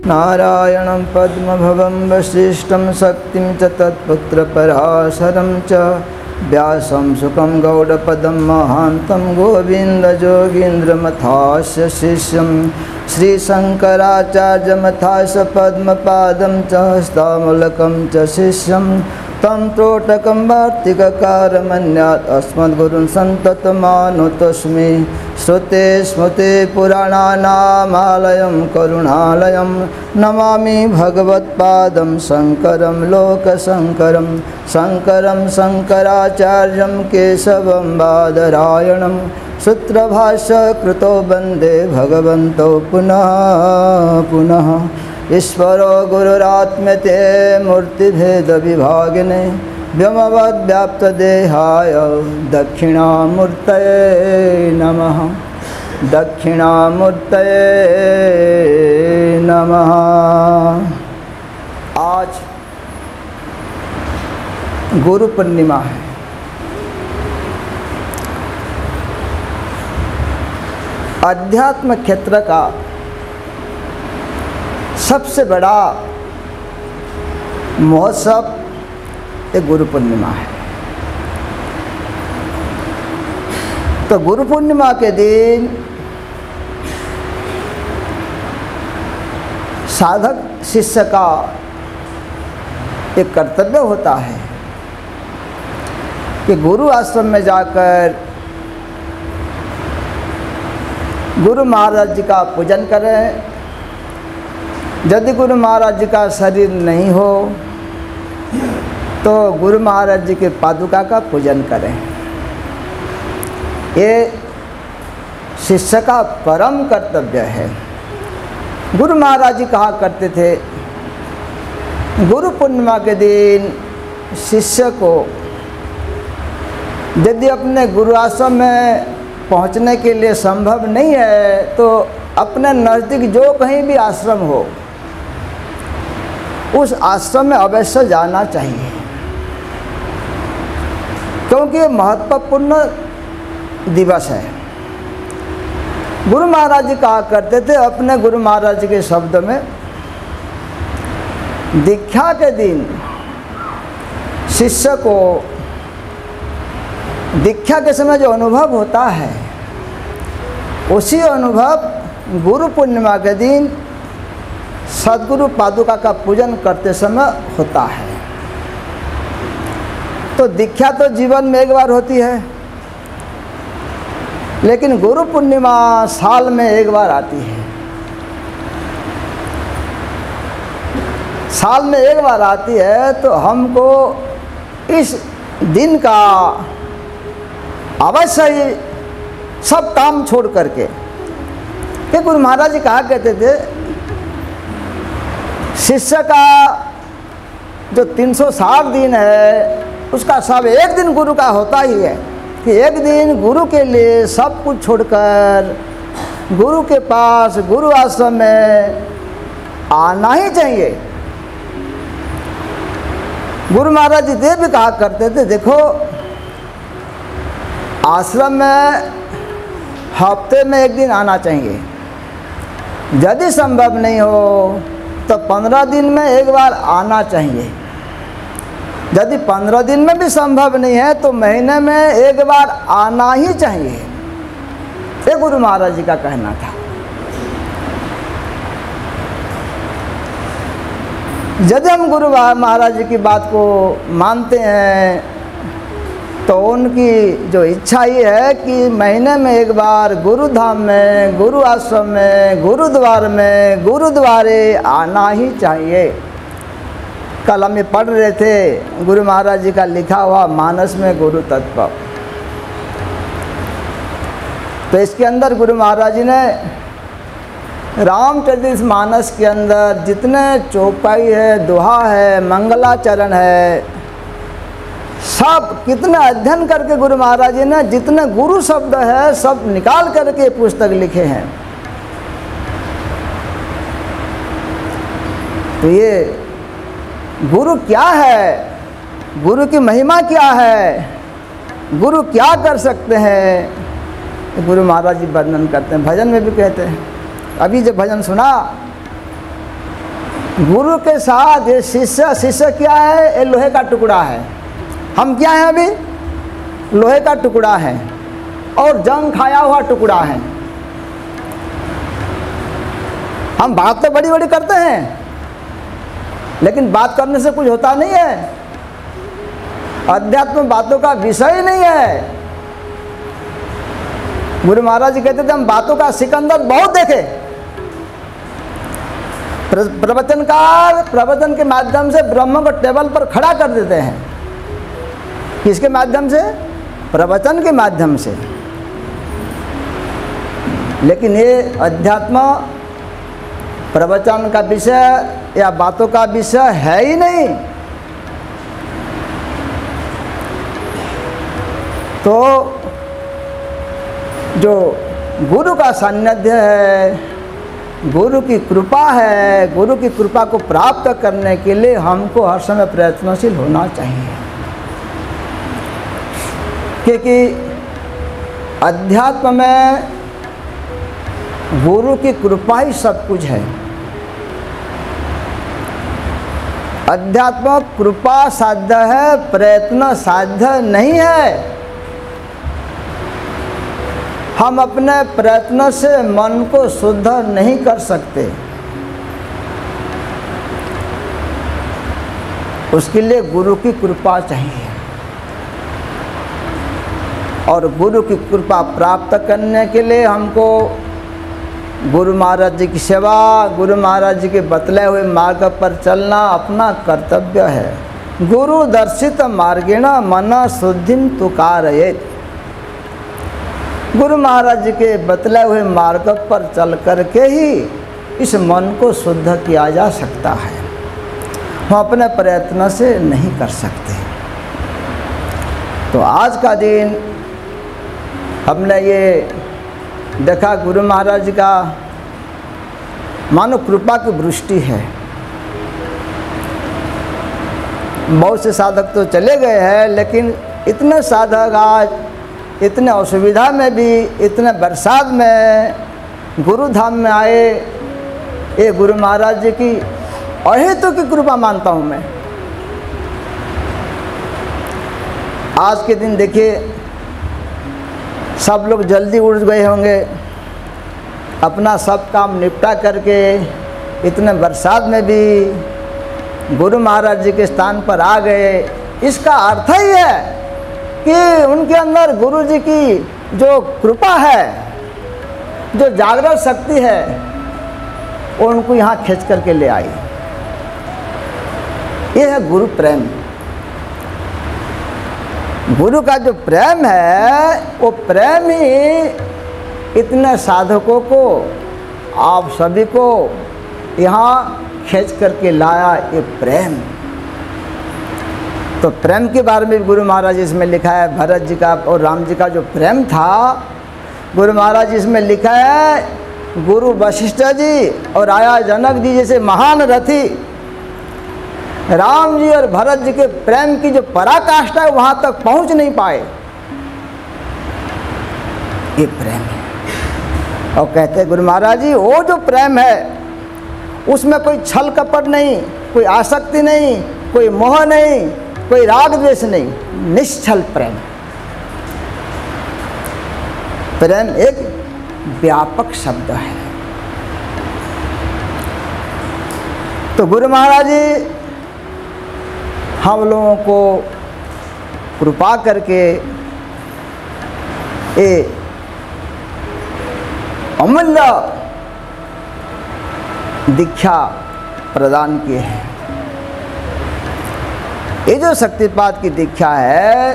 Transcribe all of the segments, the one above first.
नारायणं पद्मभवं वसिष्ठं शक्तिं च तत्पुत्रपराशरं च व्यासं सुखं गौडपदं महान्तं गोविन्दयोगीन्द्रमथास्य शिष्यं श्रीशङ्कराचार्यमथास्य पद्मपादं च हस्तामलकं च शिष्यं तं त्रोटकं वार्तिककारमन्यात् अस्मद्गुरुं सन्ततमानुतोऽस्मि। श्रुते स्मृते पुराणानामालयं करुणालयं नमामि भगवत्पादं शङ्करं लोकशङ्करं शङ्करं शङ्कराचार्यं केशवं बादरायणं सूत्रभाष्यकृतो वन्दे भगवन्तो पुनः पुनः। ईश्वरो गुरुरात्मते मूर्तिभेदविभागिने व्योमवद्व्याप्तदेहाय दक्षिणामूर्तये नमः दक्षिणामूर्तये नमः। आज गुरु पूर्णिमा है। अध्यात्म क्षेत्र का सबसे बड़ा महोत्सव एक गुरु पूर्णिमा है। तो गुरु पूर्णिमा के दिन साधक शिष्य का एक कर्तव्य होता है कि गुरु आश्रम में जाकर गुरु महाराज जी का पूजन करें। यदि गुरु महाराज जी का शरीर नहीं हो तो गुरु महाराज जी के पादुका का पूजन करें। ये शिष्य का परम कर्तव्य है। गुरु महाराज जी कहा करते थे, गुरु पूर्णिमा के दिन शिष्य को यदि अपने गुरु आश्रम में पहुंचने के लिए संभव नहीं है तो अपने नज़दीक जो कहीं भी आश्रम हो उस आश्रम में अवश्य जाना चाहिए, क्योंकि ये महत्वपूर्ण दिवस है। गुरु महाराज जी कहा करते थे अपने गुरु महाराज जी के शब्द में, दीक्षा के दिन शिष्य को दीक्षा के समय जो अनुभव होता है उसी अनुभव गुरु पूर्णिमा के दिन सद्गुरु पादुका का पूजन करते समय होता है। तो दीक्षा तो जीवन में एक बार होती है, लेकिन गुरु पूर्णिमा साल में एक बार आती है। साल में एक बार आती है तो हमको इस दिन का अवश्य ही सब काम छोड़ करके, कि गुरु महाराज जी कहा कहते थे शिष्य का जो 360 दिन है उसका सब एक दिन गुरु का होता ही है, कि एक दिन गुरु के लिए सब कुछ छोड़कर गुरु के पास गुरु आश्रम में आना ही चाहिए। गुरु महाराज जी ये भी कहा करते थे, देखो आश्रम में हफ्ते में एक दिन आना चाहिए, यदि संभव नहीं हो तो 15 दिन में एक बार आना चाहिए, यदि 15 दिन में भी संभव नहीं है तो महीने में एक बार आना ही चाहिए। ये गुरु महाराज जी का कहना था। यदि हम गुरु महाराज जी की बात को मानते हैं तो उनकी जो इच्छा ये है कि महीने में एक बार गुरु धाम में, गुरु आश्रम में, गुरुद्वार में, गुरुद्वारे आना ही चाहिए। कल हम ये पढ़ रहे थे गुरु महाराज जी का लिखा हुआ मानस में गुरु तत्व, तो इसके अंदर गुरु महाराज जी ने रामचरित मानस के अंदर जितने चौपाई है, दोहा है, मंगलाचरण है, सब कितना अध्ययन करके गुरु महाराज जी ने जितने गुरु शब्द है सब निकाल करके पुस्तक लिखे हैं। तो ये गुरु क्या है, गुरु की महिमा क्या है, गुरु क्या कर सकते हैं, तो गुरु महाराज जी वर्णन करते हैं, भजन में भी कहते हैं। अभी जब भजन सुना, गुरु के साथ ये शिष्य क्या है, ये लोहे का टुकड़ा है। हम क्या हैं अभी, लोहे का टुकड़ा है और जंग खाया हुआ टुकड़ा है। हम बात तो बड़ी बड़ी करते हैं, लेकिन बात करने से कुछ होता नहीं है। अध्यात्म बातों का विषय नहीं है। गुरु महाराज जी कहते थे हम बातों का सिकंदर बहुत देखे। प्रवचनकार प्रवचन के माध्यम से ब्रह्म को टेबल पर खड़ा कर देते हैं। किसके माध्यम से? प्रवचन के माध्यम से। लेकिन ये अध्यात्म प्रवचन का विषय या बातों का विषय है ही नहीं। तो जो गुरु का सान्निध्य है, गुरु की कृपा है, गुरु की कृपा को प्राप्त करने के लिए हमको हर समय प्रयत्नशील होना चाहिए। क्योंकि अध्यात्म में गुरु की कृपा ही सब कुछ है। अध्यात्म कृपा साध्य है, प्रयत्न साध्य नहीं है। हम अपने प्रयत्न से मन को शुद्ध नहीं कर सकते। उसके लिए गुरु की कृपा चाहिए। और गुरु की कृपा प्राप्त करने के लिए हमको गुरु महाराज जी की सेवा, गुरु महाराज जी के बतलाए हुए मार्ग पर चलना अपना कर्तव्य है। गुरु दर्शित मार्गेण मन शुद्धिं तु कारयेत्। गुरु महाराज जी के बतलाए हुए मार्ग पर चल करके ही इस मन को शुद्ध किया जा सकता है। हम अपने प्रयत्न से नहीं कर सकते। तो आज का दिन हमने ये देखा, गुरु महाराज जी का मानो कृपा की वृष्टि है। बहुत से साधक तो चले गए हैं, लेकिन इतने साधक आज इतने असुविधा में भी, इतने बरसात में गुरु धाम में आए। ये गुरु महाराज जी की अहेतु की कृपा मानता हूँ मैं। आज के दिन देखिए, सब लोग जल्दी उठ गए होंगे, अपना सब काम निपटा करके इतने बरसात में भी गुरु महाराज जी के स्थान पर आ गए। इसका अर्थ ही है कि उनके अंदर गुरु जी की जो कृपा है, जो जागृत शक्ति है, वो उनको यहाँ खींच करके ले आई। ये है गुरु प्रेम। गुरु का जो प्रेम है, वो प्रेम ही इतने साधकों को, आप सभी को यहाँ खींच करके लाया। ये प्रेम, तो प्रेम के बारे में गुरु महाराज इसमें लिखा है। भरत जी का और राम जी का जो प्रेम था, गुरु महाराज इसमें लिखा है। गुरु वशिष्ठ जी और आया जनक जी जैसे महान रथी राम जी और भरत जी के प्रेम की जो पराकाष्ठा है, वहाँ तक पहुँच नहीं पाए। ये प्रेम है। और कहते हैं गुरु महाराज जी, वो जो प्रेम है उसमें कोई छल कपट नहीं, कोई आसक्ति नहीं, कोई मोह नहीं, कोई राग द्वेष नहीं, निश्चल प्रेम। प्रेम एक व्यापक शब्द है। तो गुरु महाराज जी हम लोगों को कृपा करके ये अमूल्य दीक्षा प्रदान किए हैं। ये जो शक्तिपात की दीक्षा है,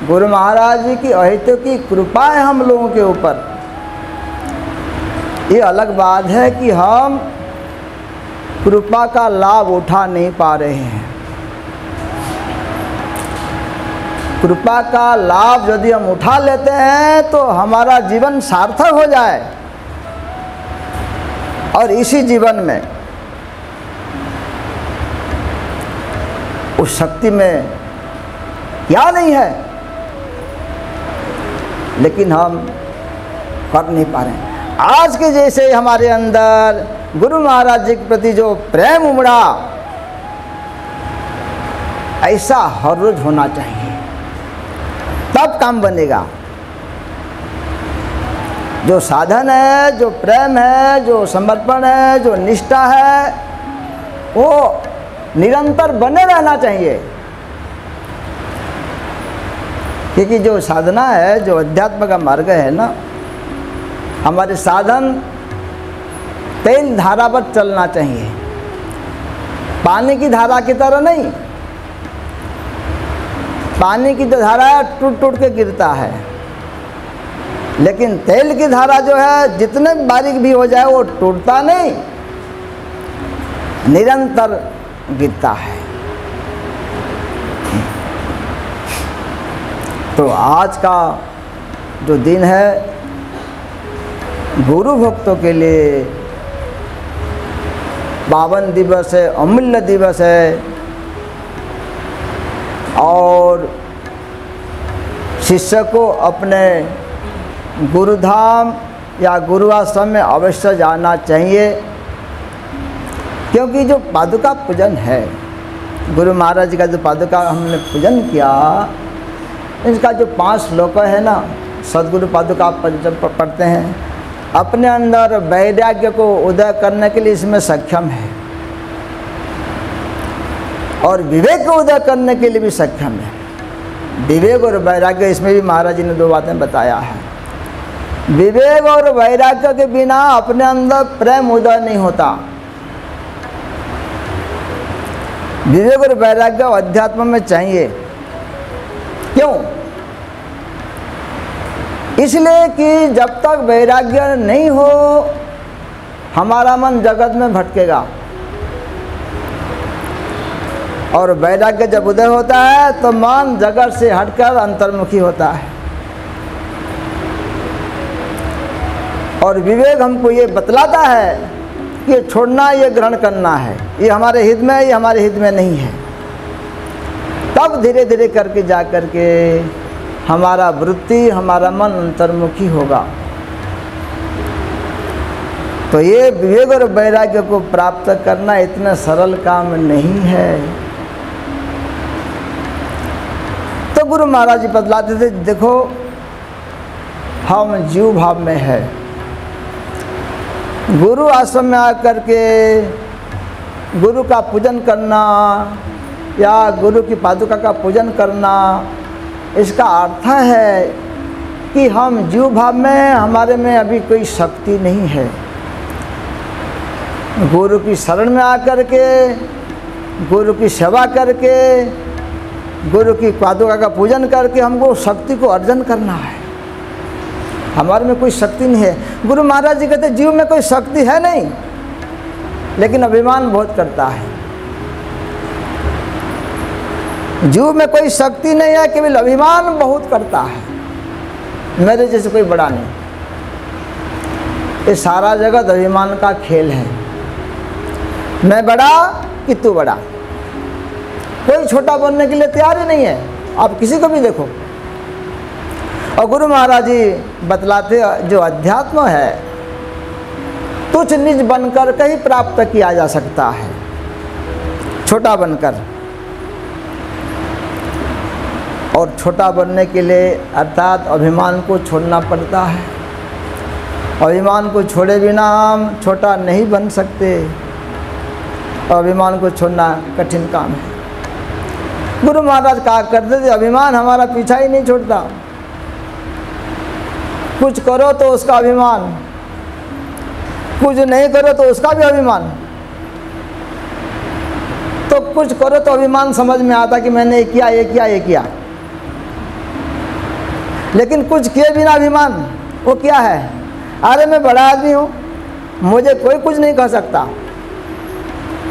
गुरु महाराज जी की अहित की कृपा है हम लोगों के ऊपर। ये अलग बात है कि हम कृपा का लाभ उठा नहीं पा रहे हैं। कृपा का लाभ यदि हम उठा लेते हैं तो हमारा जीवन सार्थक हो जाए। और इसी जीवन में उस शक्ति में क्या नहीं है, लेकिन हम कर नहीं पा रहे हैं। आज के जैसे हमारे अंदर गुरु महाराज जी के प्रति जो प्रेम उमड़ा, ऐसा हर रोज होना चाहिए, तब काम बनेगा। जो साधन है, जो प्रेम है, जो समर्पण है, जो निष्ठा है, वो निरंतर बने रहना चाहिए। क्योंकि जो साधना है, जो अध्यात्म का मार्ग है ना, हमारे साधन तेल धारा पर चलना चाहिए, पानी की धारा की तरह नहीं। पानी की जो धारा है टूट टूट के गिरता है, लेकिन तेल की धारा जो है जितने बारीक भी हो जाए वो टूटता नहीं, निरंतर गिरता है। तो आज का जो दिन है गुरु भक्तों के लिए पावन दिवस है, अमूल्य दिवस है, और शिष्य को अपने गुरुधाम या गुरु आश्रम में अवश्य जाना चाहिए। क्योंकि जो पादुका पूजन है, गुरु महाराज जी का जो पादुका हमने पूजन किया, इसका जो 5 श्लोक है ना, सदगुरु पादुका पढ़ते हैं, अपने अंदर वैराग्य को उदय करने के लिए इसमें सक्षम है, और विवेक को उदय करने के लिए भी सक्षम है। विवेक और वैराग्य, इसमें भी महाराज जी ने 2 बातें बताया है। विवेक और वैराग्य के बिना अपने अंदर प्रेम उदय नहीं होता। विवेक और वैराग्य अध्यात्म में चाहिए। क्यों? इसलिए कि जब तक वैराग्य नहीं हो, हमारा मन जगत में भटकेगा, और वैराग्य जब उदय होता है तो मन जगत से हटकर अंतर्मुखी होता है। और विवेक हमको ये बतलाता है कि ये छोड़ना, ये ग्रहण करना है, ये हमारे हित में है, ये हमारे हित में नहीं है। तब धीरे धीरे करके जा करके हमारा वृत्ति, हमारा मन अंतर्मुखी होगा। तो ये विवेक और वैराग्य को प्राप्त करना इतना सरल काम नहीं है। तो गुरु महाराज जी बतलाते थे, देखो हम जीव भाव में है, गुरु आश्रम में आकर के गुरु का पूजन करना या गुरु की पादुका का पूजन करना, इसका अर्थ है कि हम जीव भाव में, हमारे में अभी कोई शक्ति नहीं है। गुरु की शरण में आकर के, गुरु की सेवा करके, गुरु की पादुका का पूजन करके हमको शक्ति को अर्जन करना है। हमारे में कोई शक्ति नहीं है। गुरु महाराज जी कहते जीव में कोई शक्ति है नहीं, लेकिन अभिमान बहुत करता है। जीव में कोई शक्ति नहीं है, केवल अभिमान बहुत करता है, मेरे जैसे कोई बड़ा नहीं। ये सारा जगत अभिमान का खेल है। मैं बड़ा कि तू बड़ा, कोई छोटा बनने के लिए तैयार ही नहीं है। आप किसी को भी देखो। और गुरु महाराज जी बतलाते, जो अध्यात्म है तुच्छ नीच बनकर कहीं प्राप्त किया जा सकता है, छोटा बनकर। और छोटा बनने के लिए अर्थात अभिमान को छोड़ना पड़ता है। अभिमान को छोड़े बिना हम छोटा नहीं बन सकते। अभिमान को छोड़ना कठिन काम है। गुरु महाराज कहा करते थे, अभिमान हमारा पीछा ही नहीं छोड़ता। कुछ करो तो उसका अभिमान, कुछ नहीं करो तो उसका भी अभिमान। तो कुछ करो तो अभिमान समझ में आता कि मैंने ये किया, ये किया, ये किया। लेकिन कुछ किए बिना अभिमान, वो क्या है? अरे मैं बड़ा आदमी हूँ, मुझे कोई कुछ नहीं कह सकता,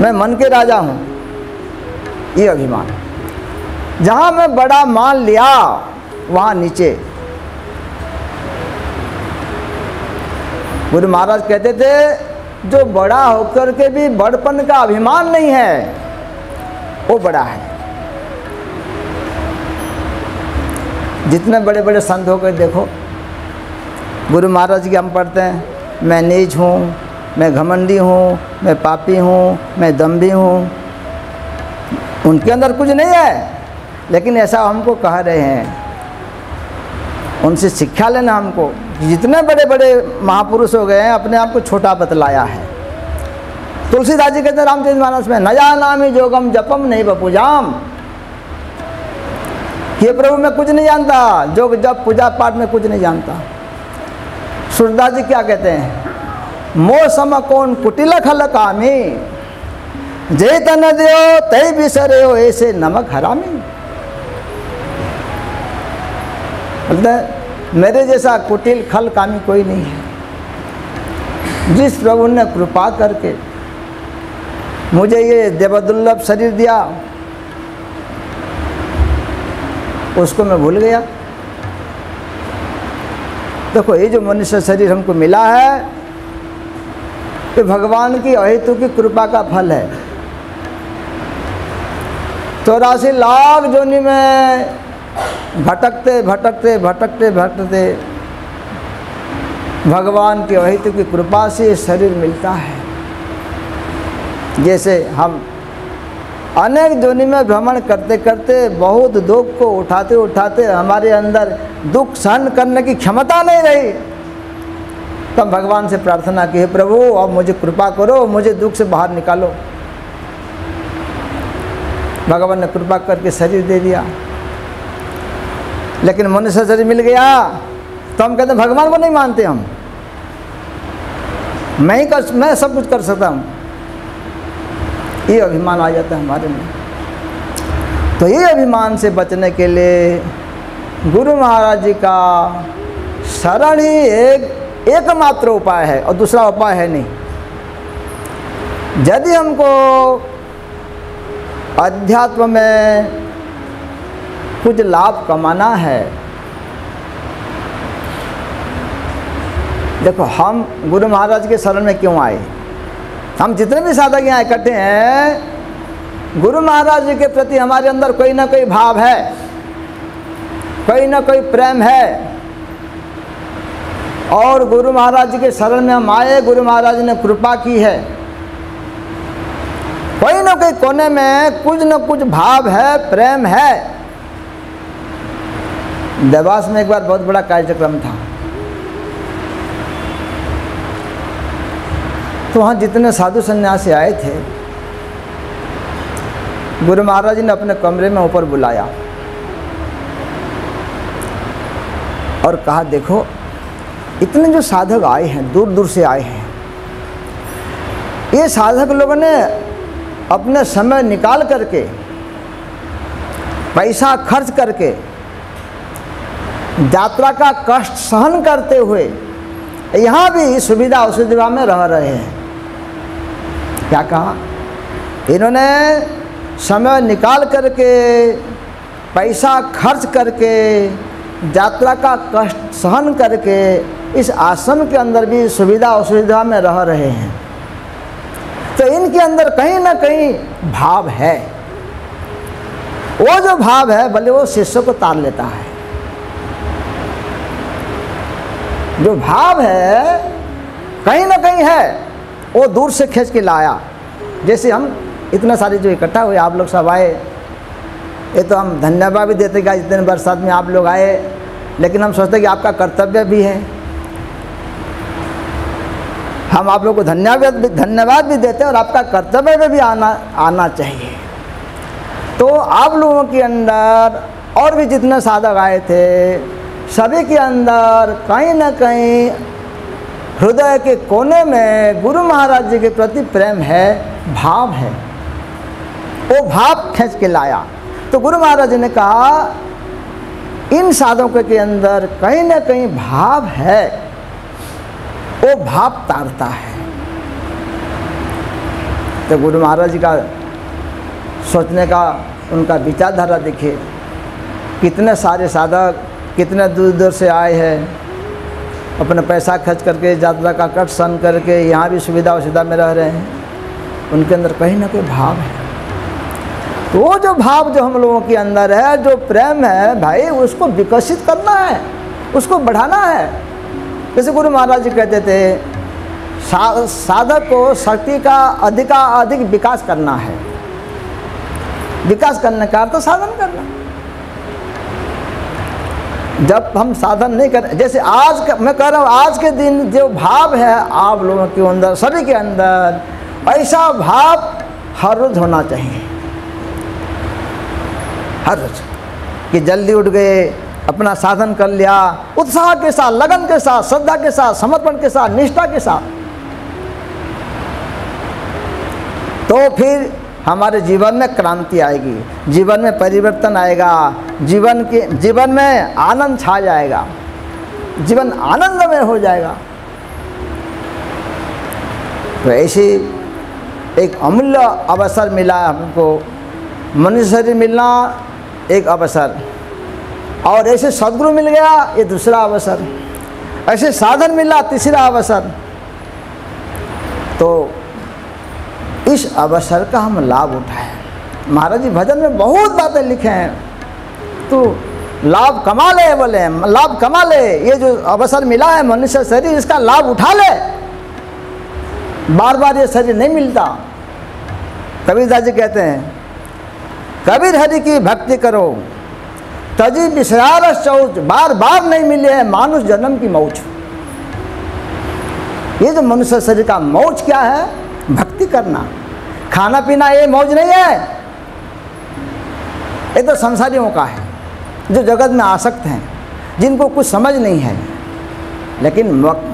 मैं मन के राजा हूँ, ये अभिमान। जहाँ मैं बड़ा मान लिया वहाँ नीचे। गुरु महाराज कहते थे, जो बड़ा होकर के भी बड़पन का अभिमान नहीं है वो बड़ा है। जितने बड़े बड़े संत हो गए देखो, गुरु महाराज की हम पढ़ते हैं, मैं नीच हूँ, मैं घमंडी हूँ, मैं पापी हूँ, मैं दम्भी हूँ। उनके अंदर कुछ नहीं है, लेकिन ऐसा हमको कह रहे हैं। उनसे शिक्षा लेना हमको। जितने बड़े बड़े महापुरुष हो गए हैं अपने आप को छोटा बतलाया है। तुलसीदास जी कहते हैं रामचरितमानस में, न जानामि जोगम जपम नहीं बपूजाम, ये प्रभु मैं कुछ नहीं जानता, जोग जप पूजा पाठ में कुछ नहीं जानता। सूरदास जी क्या कहते हैं, मोह सम कौन कुटिल खल कामी, जे तन दियो तय बिसरे हो ऐसे नमक हरामी। मतलब मेरे जैसा कुटिल खल कामी कोई नहीं है। जिस प्रभु ने कृपा करके मुझे ये देवदुर्लभ शरीर दिया, उसको मैं भूल गया। देखो ये जो मनुष्य शरीर हमको मिला है, ये भगवान की अहेतु की कृपा का फल है। 84 लाख जोनि में भटकते भटकते भटकते भटकते भगवान की अहेतु की कृपा से ये शरीर मिलता है। जैसे हम अनेक जोनि में भ्रमण करते करते बहुत दुख को उठाते उठाते हमारे अंदर दुख सहन करने की क्षमता नहीं रही, तब भगवान से प्रार्थना की, हे प्रभु अब मुझे कृपा करो, मुझे दुख से बाहर निकालो। भगवान ने कृपा करके शरीर दे दिया। लेकिन मनुष्य शरीर मिल गया तो हम कहते हैं भगवान को नहीं मानते हम, मैं सब कुछ कर सकता हूँ। ये अभिमान आ जाता है हमारे में। तो ये अभिमान से बचने के लिए गुरु महाराज जी का शरण ही एकमात्र उपाय है, और दूसरा उपाय है नहीं। यदि हमको अध्यात्म में कुछ लाभ कमाना है, देखो हम गुरु महाराज के शरण में क्यों आए। हम जितने भी साधक यहाँ इकट्ठे हैं, गुरु महाराज जी के प्रति हमारे अंदर कोई ना कोई भाव है, कोई ना कोई प्रेम है, और गुरु महाराज जी के शरण में हम आए, गुरु महाराज ने कृपा की है। कोई ना कोई कोने में कुछ न कुछ भाव है, प्रेम है। देवास में एक बार बहुत बड़ा कार्यक्रम था, तो वहाँ जितने साधु सन्यासी आए थे, गुरु महाराज ने अपने कमरे में ऊपर बुलाया और कहा, देखो इतने जो साधक आए हैं, दूर दूर से आए हैं, ये साधक लोगों ने अपने समय निकाल करके, पैसा खर्च करके, यात्रा का कष्ट सहन करते हुए यहाँ भी सुविधा असुविधा में रह रहे हैं। क्या कहा, इन्होंने समय निकाल करके, पैसा खर्च करके, यात्रा का कष्ट सहन करके इस आश्रम के अंदर भी सुविधा असुविधा में रह रहे हैं। तो इनके अंदर कहीं ना कहीं भाव है। वो जो भाव है भले वो शिष्य को तार लेता है। जो भाव है कहीं ना कहीं है, वो दूर से खींच के लाया। जैसे हम इतना सारे जो इकट्ठा हुए, आप लोग सब आए, ये तो हम धन्यवाद भी देते कि इतने बरसात में आप लोग आए, लेकिन हम सोचते कि आपका कर्तव्य भी है, हम आप लोग को धन्यवाद भी देते हैं, और आपका कर्तव्य में भी आना चाहिए। तो आप लोगों के अंदर और भी जितने साधक आए थे, सभी के अंदर कहीं ना कहीं हृदय के कोने में गुरु महाराज जी के प्रति प्रेम है, भाव है। वो भाव खींच के लाया। तो गुरु महाराज जी ने कहा, इन साधकों के अंदर कहीं ना कहीं भाव है, वो भाव तारता है। तो गुरु महाराज जी का सोचने का, उनका विचारधारा देखिए, कितने सारे साधक कितने दूर दूर से आए हैं, अपना पैसा खर्च करके, यात्रा का कष्ट सहन करके यहाँ भी सुविधा में रह रहे हैं। उनके अंदर कहीं ना कोई भाव है। तो वो जो भाव जो हम लोगों के अंदर है, जो प्रेम है भाई, उसको विकसित करना है, उसको बढ़ाना है। जैसे गुरु महाराज जी कहते थे, साधक को शक्ति का अधिक विकास करना है। विकास करने का अर्थ साधन करना। जब हम साधन नहीं कर, जैसे मैं कह रहा हूँ, आज के दिन जो भाव है आप लोगों के अंदर, सभी के अंदर, ऐसा भाव हर रोज होना चाहिए। हर रोज कि जल्दी उठ गए, अपना साधन कर लिया, उत्साह के साथ, लगन के साथ, श्रद्धा के साथ, समर्पण के साथ, निष्ठा के साथ, तो फिर हमारे जीवन में क्रांति आएगी, जीवन में परिवर्तन आएगा, जीवन में आनंद छा जाएगा, जीवन आनंदमय हो जाएगा। तो ऐसी एक अमूल्य अवसर मिला है हमको, मनुष्य शरीर मिलना एक अवसर, और ऐसे सद्गुरु मिल गया ये दूसरा अवसर, ऐसे साधन मिला तीसरा अवसर। तो इस अवसर का हम लाभ उठाएं। महाराज जी भजन में बहुत बातें लिखे हैं, तो लाभ कमा ले, बोले लाभ कमा ले, ये जो अवसर मिला है मनुष्य शरीर, इसका लाभ उठा ले। बार बार ये शरीर नहीं मिलता। कबीरदास जी कहते हैं, कबीर हरि की भक्ति करो तजी विसरार शौच, बार बार नहीं मिले है मानुष जन्म की मौज। ये जो मनुष्य शरीर का मौज क्या है? भक्ति करना। खाना पीना ये मौज नहीं है, ये तो संसारियों का है, जो जगत में आसक्त हैं, जिनको कुछ समझ नहीं है। लेकिन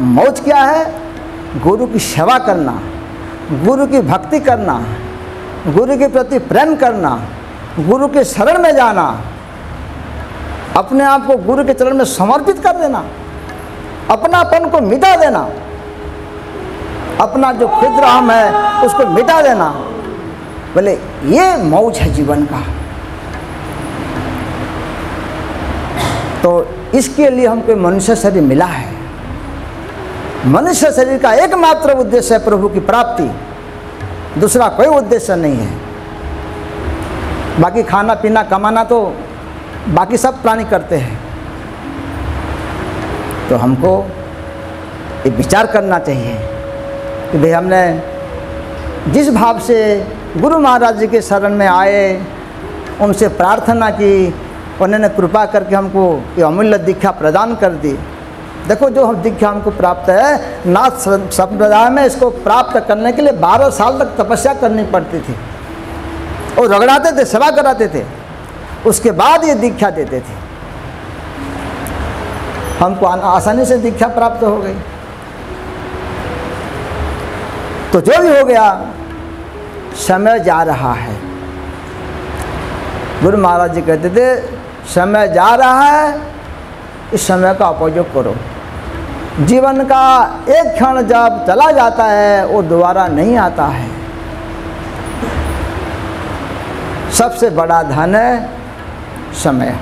मौज क्या है? गुरु की सेवा करना, गुरु की भक्ति करना, गुरु के प्रति प्रेम करना, गुरु के शरण में जाना, अपने आप को गुरु के चरण में समर्पित कर देना, अपनापन को मिटा देना, अपना जो खुद हम है उसको मिटा देना। बोले ये मौज है जीवन का। तो इसके लिए हमको मनुष्य शरीर मिला है। मनुष्य शरीर का एकमात्र उद्देश्य है प्रभु की प्राप्ति, दूसरा कोई उद्देश्य नहीं है। बाकी खाना पीना कमाना तो बाकी सब प्राणी करते हैं। तो हमको ये विचार करना चाहिए कि भाई हमने जिस भाव से गुरु महाराज जी के शरण में आए, उनसे प्रार्थना की, उन्होंने कृपा करके हमको ये अमूल्य दीक्षा प्रदान कर दी। देखो जो हम दीक्षा हमको प्राप्त है, नाथ संप्रदाय में इसको प्राप्त करने के लिए 12 साल तक तपस्या करनी पड़ती थी, और रगड़ाते थे, सेवा कराते थे, उसके बाद ये दीक्षा देते थे। हमको आसानी से दीक्षा प्राप्त हो गई। तो जो भी हो गया, समय जा रहा है। गुरु महाराज जी कहते थे समय जा रहा है, इस समय का उपयोग करो। जीवन का एक क्षण जब चला जाता है वो दोबारा नहीं आता है। सबसे बड़ा धन है समय।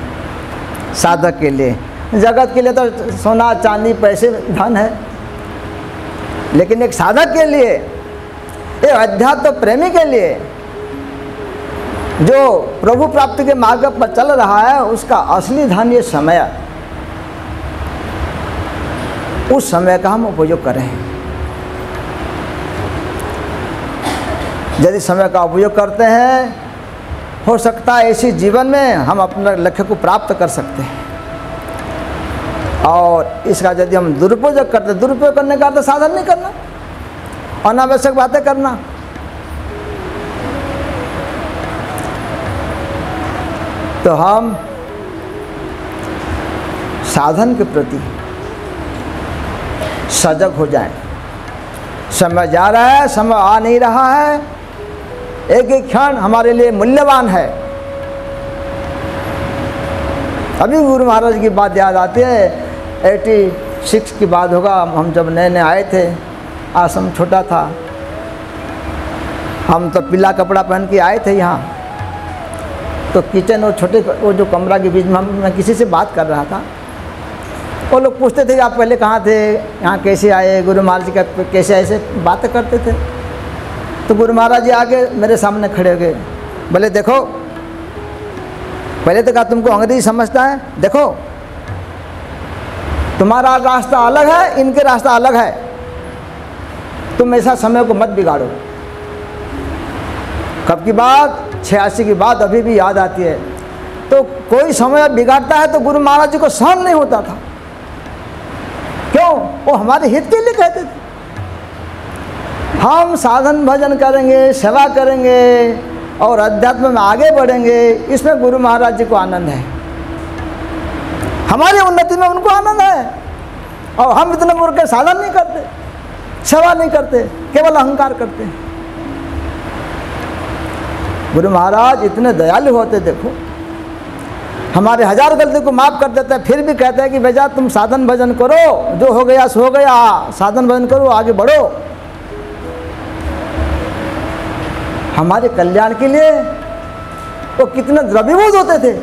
साधक के लिए, जगत के लिए तो सोना चांदी पैसे धन है, लेकिन एक साधक के लिए, एक अध्यात्म प्रेमी के लिए जो प्रभु प्राप्ति के मार्ग पर चल रहा है, उसका असली धन ये समय है। उस समय का हम उपयोग करें। यदि समय का उपयोग करते हैं, हो सकता है इसी जीवन में हम अपने लक्ष्य को प्राप्त कर सकते हैं। और इसका यदि हम दुरुपयोग करते, दुरुपयोग करने का अर्थ साधन नहीं करना, अनावश्यक बातें करना। तो हम साधन के प्रति सजग हो जाएं। समय जा रहा है, समय आ नहीं रहा है, एक एक क्षण हमारे लिए मूल्यवान है। अभी गुरु महाराज की बात याद आती है, 86 की बात होगा, हम जब नए नए आए थे, आश्रम छोटा था, हम तो पीला कपड़ा पहन के आए थे यहाँ। तो किचन और छोटे वो जो कमरा के बीच में मैं किसी से बात कर रहा था, वो लोग पूछते थे आप पहले कहाँ थे, यहाँ कैसे आए, गुरु महाराज जी का कैसे, ऐसे बातें करते थे। तो गुरु महाराज जी आगे मेरे सामने खड़े हो गए, बोले देखो पहले तो कहा तुमको अंग्रेजी समझता है, देखो तुम्हारा रास्ता अलग है, इनके रास्ता अलग है, तुम ऐसा समय को मत बिगाड़ो। कब की बात? 86 की बात अभी भी याद आती है। तो कोई समय बिगाड़ता है तो गुरु महाराज जी को सहन नहीं होता था। क्यों? वो हमारे हित के लिए कहते थे। हम साधन भजन करेंगे, सेवा करेंगे और अध्यात्म में आगे बढ़ेंगे, इसमें गुरु महाराज जी को आनंद है, हमारी उन्नति में उनको आनंद है। और हम इतने मूर्ख साधन नहीं करते, सेवा नहीं करते, केवल अहंकार करते हैं। गुरु महाराज इतने दयालु होते, देखो हमारे 1000 गलती को माफ़ कर देते हैं, फिर भी कहते हैं कि बेटा तुम साधन भजन करो, जो हो गया सो हो गया, साधन भजन करो, आगे बढ़ो। हमारे कल्याण के लिए वो कितने द्रव्यभूत होते थे,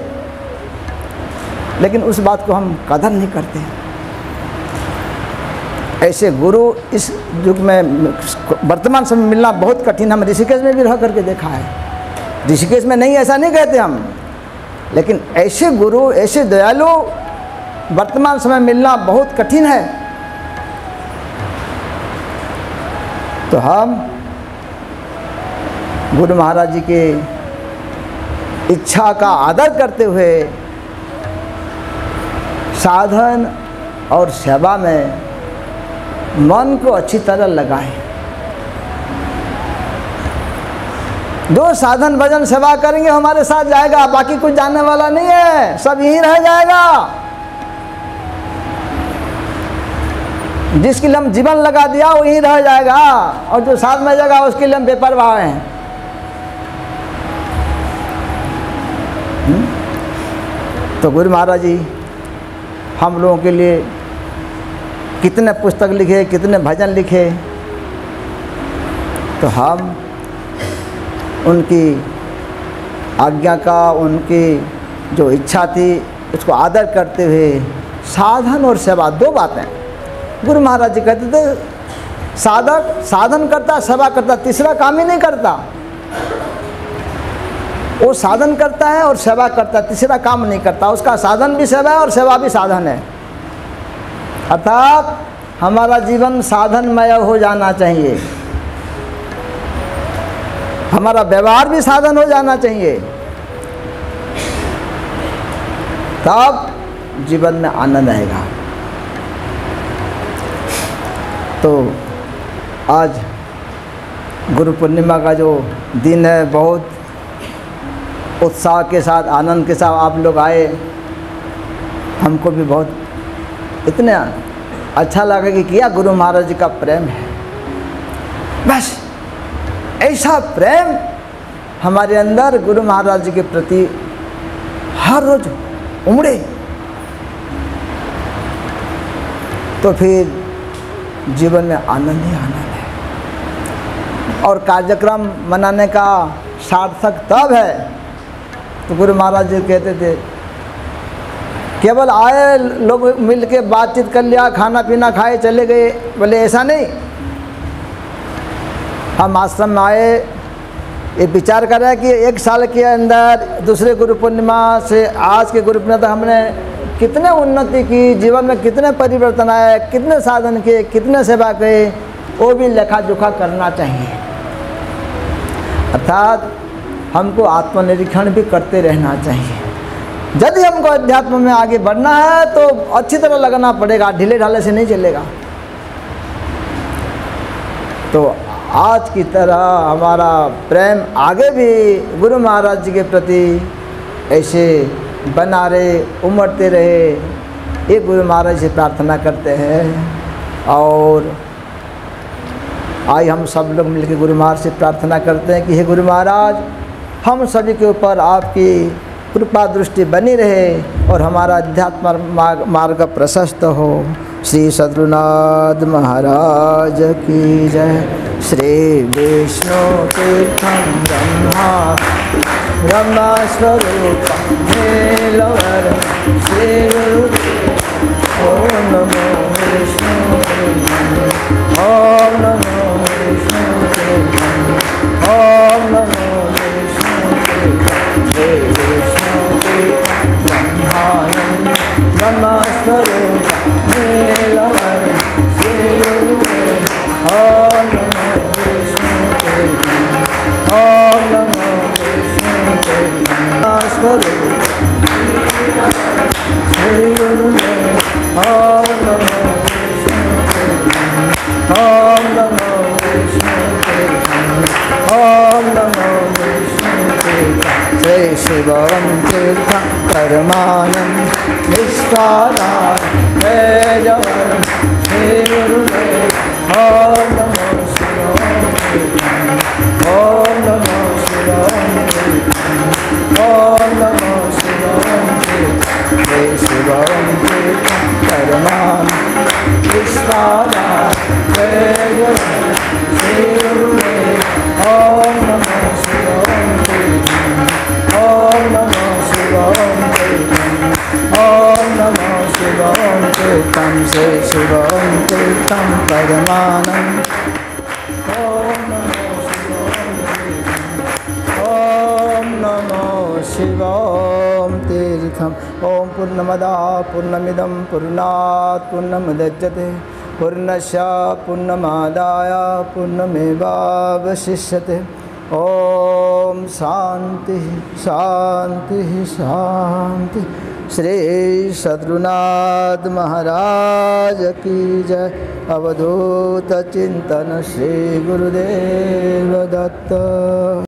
लेकिन उस बात को हम कदर नहीं करते। ऐसे गुरु इस युग में वर्तमान समय मिलना बहुत कठिन। हम ऋषिकेश में भी रह करके देखा है, ऋषिकेश में नहीं ऐसा नहीं कहते हम, लेकिन ऐसे गुरु, ऐसे दयालु वर्तमान समय मिलना बहुत कठिन है। तो हम गुरु महाराज जी के इच्छा का आदर करते हुए साधन और सेवा में मन को अच्छी तरह लगाएं। जो साधन भजन सेवा करेंगे हमारे साथ जाएगा, बाकी कुछ जानने वाला नहीं है, सब यहीं रह जाएगा। जिसके लिए हम जीवन लगा दिया वो यहीं रह जाएगा, और जो साथ में जाएगा उसके लिए हम बेपरवाह हैं। तो गुरु महाराज जी हम लोगों के लिए कितने पुस्तक लिखे, कितने भजन लिखे, तो हम उनकी आज्ञा का, उनकी जो इच्छा थी उसको आदर करते हुए साधन और सेवा, दो बातें गुरु महाराज जी कहते थे। साधक साधन करता, सेवा करता, तीसरा काम ही नहीं करता। वो साधन करता है और सेवा करता है, तीसरा काम नहीं करता। उसका साधन भी सेवा है और सेवा भी साधन है। अर्थात हमारा जीवन साधनमय हो जाना चाहिए, हमारा व्यवहार भी साधन हो जाना चाहिए, तब जीवन में आनंद आएगा। तो आज गुरु पूर्णिमा का जो दिन है, बहुत उत्साह के साथ, आनंद के साथ आप लोग आए। हमको भी बहुत इतना अच्छा लगा कि क्या गुरु महाराज जी का प्रेम है। बस ऐसा प्रेम हमारे अंदर गुरु महाराज जी के प्रति हर रोज उमड़े, तो फिर जीवन में आनंद ही आनंद है। और कार्यक्रम मनाने का सार्थक तब है, तो गुरु महाराज जी कहते थे केवल आए लोग मिल के बातचीत कर लिया, खाना पीना खाए चले गए, बोले ऐसा नहीं। हम आश्रम में आए, ये विचार कर रहे हैं कि 1 साल के अंदर दूसरे गुरु पूर्णिमा से आज के गुरु पूर्णिमा तक हमने कितने उन्नति की, जीवन में कितने परिवर्तन आए, कितने साधन किए, कितने सेवा किए, वो भी लेखा जोखा करना चाहिए। अर्थात हमको आत्मनिरीक्षण भी करते रहना चाहिए। यदि हमको अध्यात्म में आगे बढ़ना है तो अच्छी तरह लगना पड़ेगा, ढीले ढाले से नहीं चलेगा। तो आज की तरह हमारा प्रेम आगे भी गुरु महाराज जी के प्रति ऐसे बना रहे, उमड़ते रहे, ये गुरु महाराज से प्रार्थना करते हैं। और आज हम सब लोग मिलकर गुरु महाराज से प्रार्थना करते हैं कि हे गुरु महाराज, हम सभी के ऊपर आपकी कृपा दृष्टि बनी रहे और हमारा अध्यात्म मार्ग प्रशस्त हो। श्री सद्गुरुनाथ महाराज की जय। श्री विष्णु तीर्थम ब्रह्मा स्वरूपम नीलवर श्री गुरु ओम नमो विष्णु ओम नमो विष्णु ओम नमो विष्णु नमो विष्णुतीर्थं श्री शिवं तीर्थं परमानंद निष्कारण तेजवनं श्री गुरुदेव ओम नमो शिवाय ओम नमो शिवाय ओम नमो शिवाय श्री शिवं तीर्थं परमानंद निष्कारण तेजवनं श्री गुरुदेव ओम नमो शिवाय ओम नमो शिवाय ओम नमो शिवाय तीर्थं श्री शिवं तीर्थं परमानंद ओम नमो शिवाय तीर्थं ओम पूर्णमदा पूर्णमिदं पूर्णात् पूर्णमुदच्यते पूर्णस्य पूर्णमादाय पूर्णमेवावशिष्यते ओम शांति शांति शांति। श्री सद्गुरुनाथ महाराज की जय। अवधूत चिंतन श्री गुरुदेव दत्त।